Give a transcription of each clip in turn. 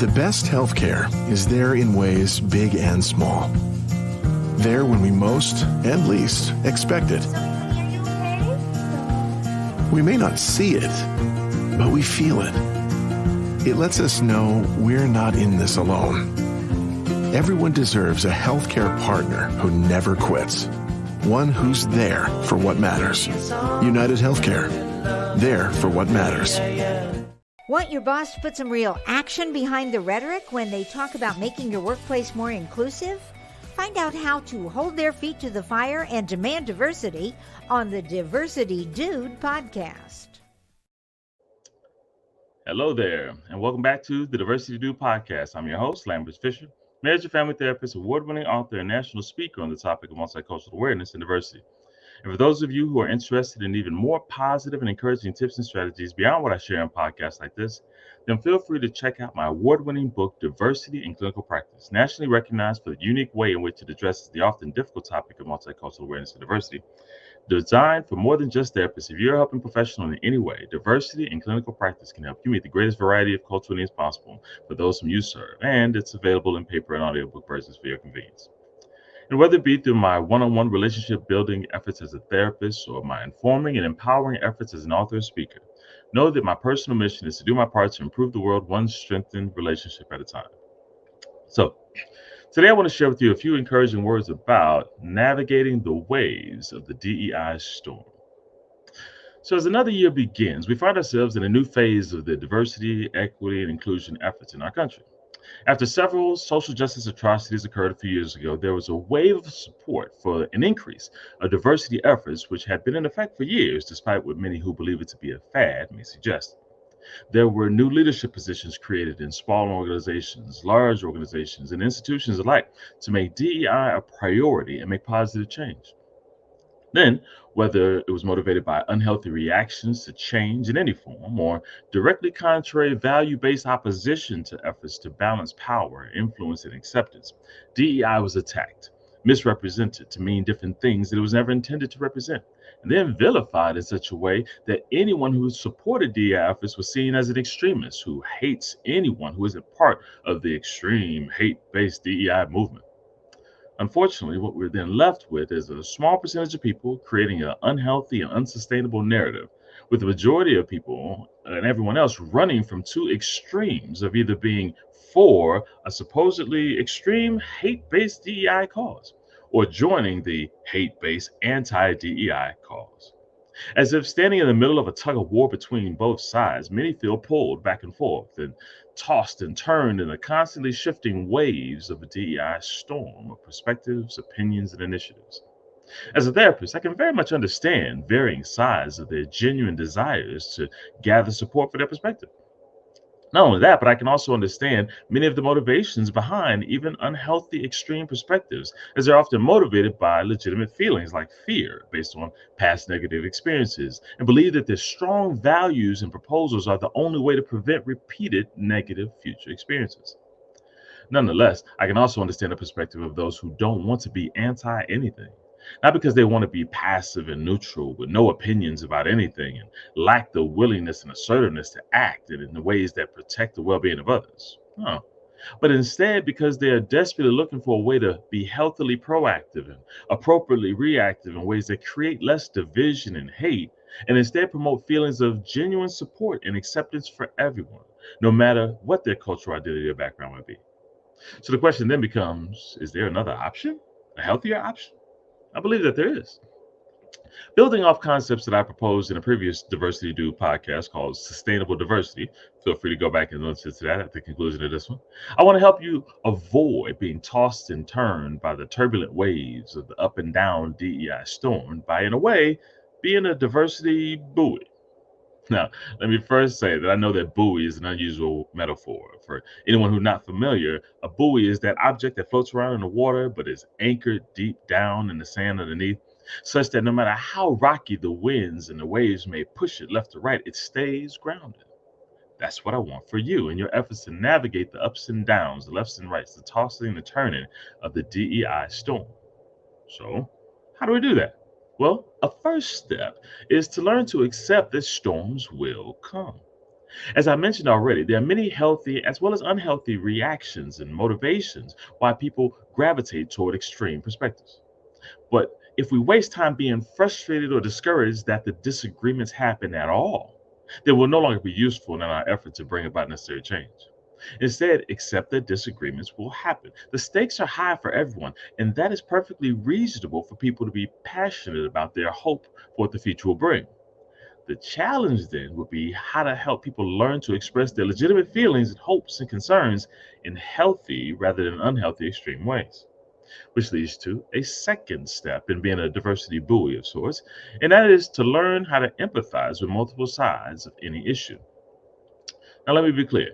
The best healthcare is there in ways big and small. There when we most and least expect it. We may not see it, but we feel it. It lets us know we're not in this alone. Everyone deserves a healthcare partner who never quits. One who's there for what matters. United Healthcare. There for what matters. Want your boss to put some real action behind the rhetoric when they talk about making your workplace more inclusive? Find out how to hold their feet to the fire and demand diversity on the Diversity Dude podcast. Hello there, and welcome back to the Diversity Dude podcast. I'm your host, Lambert Fisher, marriage and family therapist, award-winning author, and national speaker on the topic of multicultural awareness and diversity. And for those of you who are interested in even more positive and encouraging tips and strategies beyond what I share on podcasts like this, then feel free to check out my award-winning book, Diversity in Clinical Practice, nationally recognized for the unique way in which it addresses the often difficult topic of multicultural awareness and diversity. Designed for more than just therapists, if you're a helping professional in any way, Diversity in Clinical Practice can help you meet the greatest variety of cultural needs possible for those whom you serve, and it's available in paper and audiobook versions for your convenience. And whether it be through my one-on-one relationship building efforts as a therapist or my informing and empowering efforts as an author and speaker, know that my personal mission is to do my part to improve the world one strengthened relationship at a time. So, today I want to share with you a few encouraging words about navigating the waves of the DEI storm. So as another year begins, we find ourselves in a new phase of the diversity, equity, and inclusion efforts in our country. After several social justice atrocities occurred a few years ago, there was a wave of support for an increase of diversity efforts which had been in effect for years, despite what many who believe it to be a fad may suggest. There were new leadership positions created in small organizations, large organizations, and institutions alike to make DEI a priority and make positive change. Then, whether it was motivated by unhealthy reactions to change in any form or directly contrary value-based opposition to efforts to balance power, influence, and acceptance, DEI was attacked, misrepresented to mean different things that it was never intended to represent, and then vilified in such a way that anyone who supported DEI efforts was seen as an extremist who hates anyone who isn't part of the extreme hate-based DEI movement. Unfortunately, what we're then left with is a small percentage of people creating an unhealthy and unsustainable narrative, with the majority of people and everyone else running from two extremes of either being for a supposedly extreme hate-based DEI cause or joining the hate-based anti-DEI cause. As if standing in the middle of a tug of war between both sides, many feel pulled back and forth and tossed and turned in the constantly shifting waves of a DEI storm of perspectives, opinions, and initiatives. As a therapist, I can very much understand varying sides of their genuine desires to gather support for their perspective. Not only that, but I can also understand many of the motivations behind even unhealthy extreme perspectives, as they're often motivated by legitimate feelings like fear based on past negative experiences, and believe that their strong values and proposals are the only way to prevent repeated negative future experiences. Nonetheless, I can also understand the perspective of those who don't want to be anti anything. Not because they want to be passive and neutral with no opinions about anything and lack the willingness and assertiveness to act in the ways that protect the well-being of others. No. But instead because they are desperately looking for a way to be healthily proactive and appropriately reactive in ways that create less division and hate, and instead promote feelings of genuine support and acceptance for everyone, no matter what their cultural identity or background might be. So the question then becomes, is there another option? A healthier option? I believe that there is. Building off concepts that I proposed in a previous Diversity Dude podcast called Sustainable Diversity, feel free to go back and listen to that at the conclusion of this one. I want to help you avoid being tossed and turned by the turbulent waves of the up and down DEI storm by, in a way, being a diversity buoy. Now, let me first say that I know that buoy is an unusual metaphor. For anyone who's not familiar, a buoy is that object that floats around in the water but is anchored deep down in the sand underneath, such that no matter how rocky the winds and the waves may push it left or right, it stays grounded. That's what I want for you in your efforts to navigate the ups and downs, the lefts and rights, the tossing and the turning of the DEI storm. So, how do we do that? Well, a first step is to learn to accept that storms will come. As I mentioned already, there are many healthy as well as unhealthy reactions and motivations why people gravitate toward extreme perspectives. But if we waste time being frustrated or discouraged that the disagreements happen at all, they will no longer be useful in our effort to bring about necessary change. Instead, accept that disagreements will happen. The stakes are high for everyone, and that is perfectly reasonable for people to be passionate about their hope for what the future will bring. The challenge then would be how to help people learn to express their legitimate feelings and hopes and concerns in healthy rather than unhealthy extreme ways. Which leads to a second step in being a diversity buoy of sorts, and that is to learn how to empathize with multiple sides of any issue. Now, let me be clear.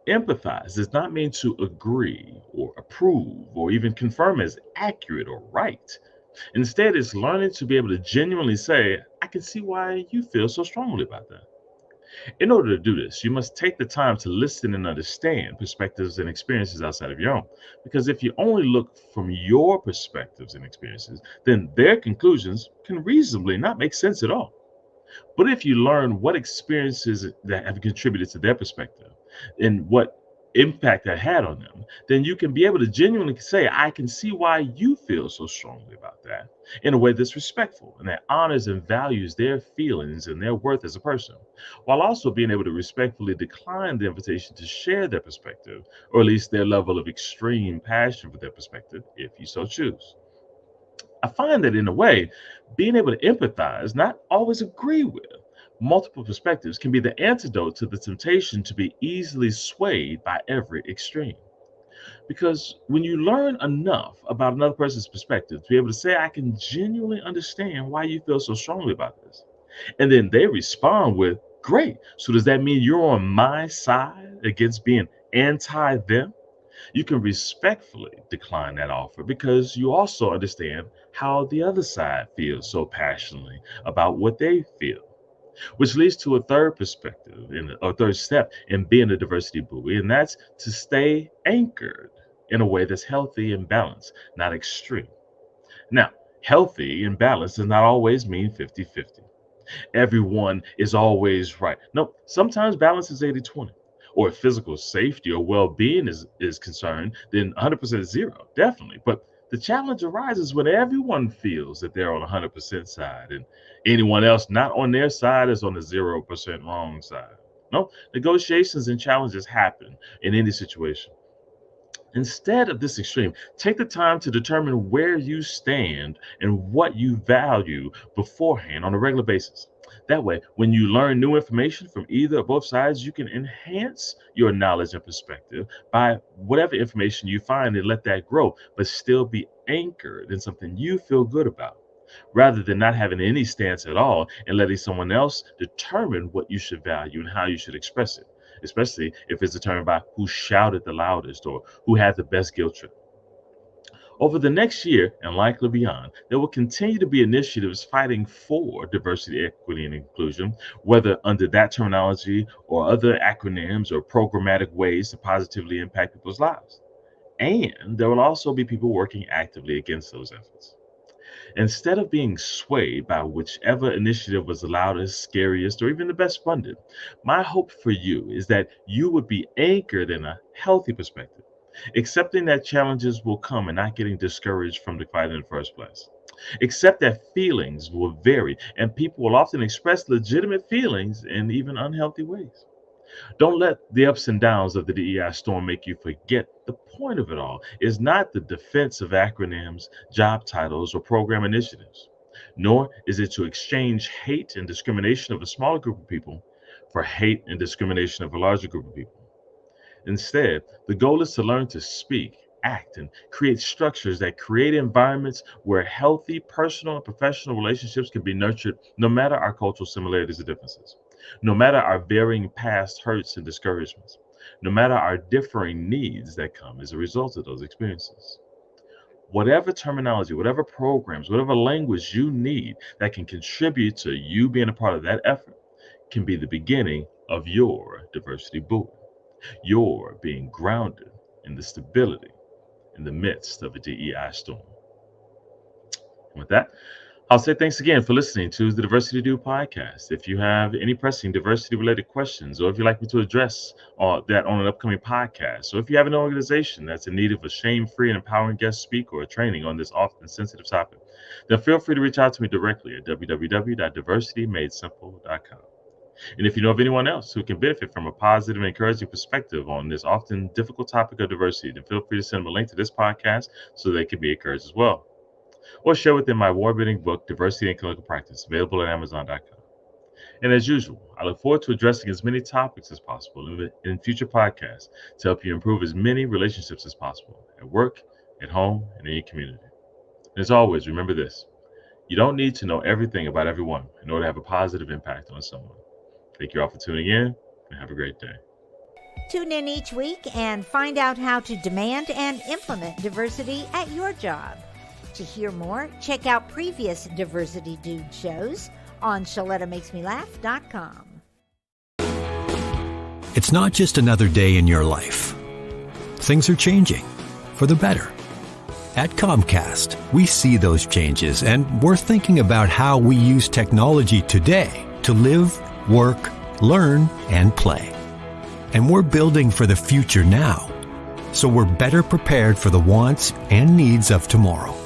Empathize does not mean to agree or approve or even confirm as accurate or right. Instead, it's learning to be able to genuinely say, I can see why you feel so strongly about that. In order to do this, you must take the time to listen and understand perspectives and experiences outside of your own. Because if you only look from your perspectives and experiences, then their conclusions can reasonably not make sense at all. But if you learn what experiences that have contributed to their perspective and what impact that had on them, then you can be able to genuinely say, I can see why you feel so strongly about that in a way that's respectful and that honors and values their feelings and their worth as a person, while also being able to respectfully decline the invitation to share their perspective, or at least their level of extreme passion for their perspective, if you so choose. I find that in a way, being able to empathize, not always agree with, multiple perspectives can be the antidote to the temptation to be easily swayed by every extreme. Because when you learn enough about another person's perspective to be able to say, I can genuinely understand why you feel so strongly about this. And then they respond with, great. So does that mean you're on my side against being anti them? You can respectfully decline that offer because you also understand how the other side feels so passionately about what they feel, which leads to a third perspective and a third step in being a diversity buoy, and that's to stay anchored in a way that's healthy and balanced, not extreme. Now, healthy and balanced does not always mean 50-50. Everyone is always right. No, sometimes balance is 80-20. Or if physical safety or well-being is concerned, then 100% zero, definitely. But the challenge arises when everyone feels that they're on 100% side and anyone else not on their side is on the 0% wrong side. No, negotiations and challenges happen in any situation. Instead of this extreme, take the time to determine where you stand and what you value beforehand on a regular basis. That way, when you learn new information from either or both sides, you can enhance your knowledge and perspective by whatever information you find and let that grow, but still be anchored in something you feel good about, rather than not having any stance at all and letting someone else determine what you should value and how you should express it, especially if it's determined by who shouted the loudest or who had the best guilt trip. Over the next year, and likely beyond, there will continue to be initiatives fighting for diversity, equity, and inclusion, whether under that terminology or other acronyms or programmatic ways to positively impact people's lives. And there will also be people working actively against those efforts. Instead of being swayed by whichever initiative was the loudest, scariest, or even the best funded, my hope for you is that you would be anchored in a healthy perspective, accepting that challenges will come and not getting discouraged from the fight in the first place. Accept that feelings will vary and people will often express legitimate feelings in even unhealthy ways. Don't let the ups and downs of the DEI storm make you forget the point of it all is not the defense of acronyms, job titles, or program initiatives, nor is it to exchange hate and discrimination of a smaller group of people for hate and discrimination of a larger group of people. Instead, the goal is to learn to speak, act, and create structures that create environments where healthy personal and professional relationships can be nurtured no matter our cultural similarities or differences, no matter our varying past hurts and discouragements, no matter our differing needs that come as a result of those experiences. Whatever terminology, whatever programs, whatever language you need that can contribute to you being a part of that effort can be the beginning of your diversity boom. You're being grounded in the stability in the midst of a DEI storm. And with that, I'll say thanks again for listening to the Diversity Do podcast. If you have any pressing diversity-related questions, or if you'd like me to address that on an upcoming podcast, or if you have an organization that's in need of a shame-free and empowering guest speaker or training on this often sensitive topic, then feel free to reach out to me directly at www.diversitymadesimple.com. And if you know of anyone else who can benefit from a positive and encouraging perspective on this often difficult topic of diversity, then feel free to send them a link to this podcast so they can be encouraged as well. Or share with them my award-winning book, Diversity in Clinical Practice, available at Amazon.com. And as usual, I look forward to addressing as many topics as possible in future podcasts to help you improve as many relationships as possible at work, at home, and in your community. And as always, remember this: you don't need to know everything about everyone in order to have a positive impact on someone. Thank you all for tuning in, and have a great day. Tune in each week and find out how to demand and implement diversity at your job. To hear more, check out previous Diversity Dude shows on ShalettaMakesMeLaugh.com. It's not just another day in your life. Things are changing for the better. At Comcast, we see those changes, and we're thinking about how we use technology today to live, work, learn, and play. And we're building for the future now, so we're better prepared for the wants and needs of tomorrow.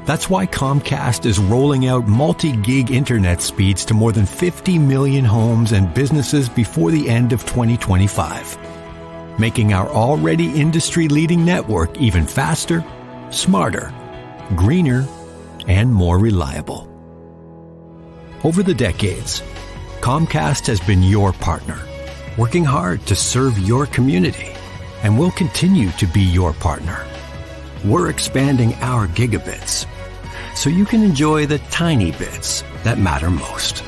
That's why Comcast is rolling out multi-gig internet speeds to more than 50 million homes and businesses before the end of 2025, making our already industry-leading network even faster, smarter, greener, and more reliable. Over the decades, Comcast has been your partner, working hard to serve your community, and will continue to be your partner. We're expanding our gigabits so you can enjoy the tiny bits that matter most.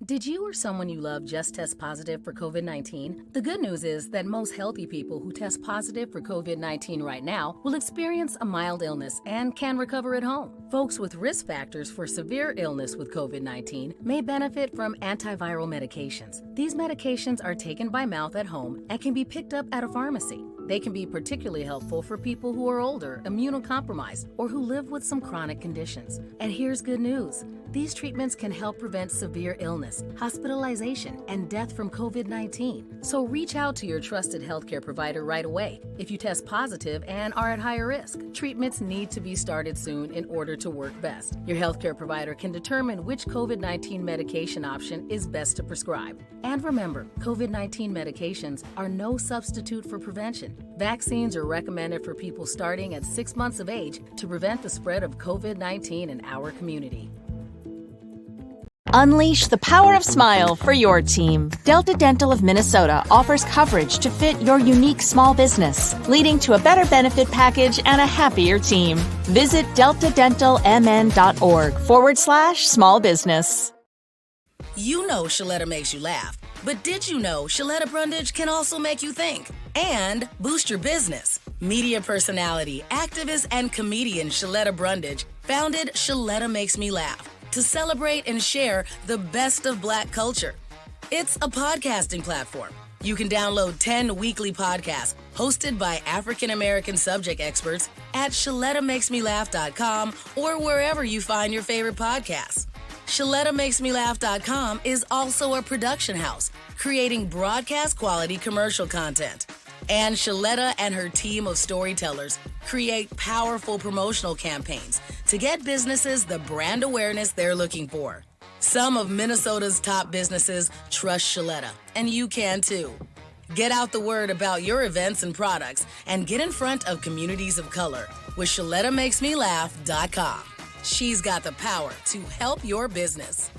Did you or someone you love just test positive for COVID-19? The good news is that most healthy people who test positive for COVID-19 right now will experience a mild illness and can recover at home. Folks with risk factors for severe illness with COVID-19 may benefit from antiviral medications. These medications are taken by mouth at home and can be picked up at a pharmacy. They can be particularly helpful for people who are older, immunocompromised, or who live with some chronic conditions. And here's good news. These treatments can help prevent severe illness, hospitalization, and death from COVID-19. So reach out to your trusted healthcare provider right away if you test positive and are at higher risk. Treatments need to be started soon in order to work best. Your healthcare provider can determine which COVID-19 medication option is best to prescribe. And remember, COVID-19 medications are no substitute for prevention. Vaccines are recommended for people starting at 6 months of age to prevent the spread of COVID-19 in our community. Unleash the power of smile for your team. Delta Dental of Minnesota offers coverage to fit your unique small business, leading to a better benefit package and a happier team. Visit deltadentalmn.org/small business. You know Shaletta makes you laugh, but did you know Shaletta Brundage can also make you think and boost your business? Media personality, activist, and comedian Shaletta Brundage founded Shaletta Makes Me Laugh to celebrate and share the best of Black culture. It's a podcasting platform. You can download 10 weekly podcasts hosted by African-American subject experts at ShalettaMakesMeLaugh.com or wherever you find your favorite podcasts. ShalettaMakesMeLaugh.com is also a production house, creating broadcast quality commercial content. And Shaletta and her team of storytellers create powerful promotional campaigns to get businesses the brand awareness they're looking for. Some of Minnesota's top businesses trust Shaletta, and you can too. Get out the word about your events and products and get in front of communities of color with ShalettaMakesMeLaugh.com. She's got the power to help your business.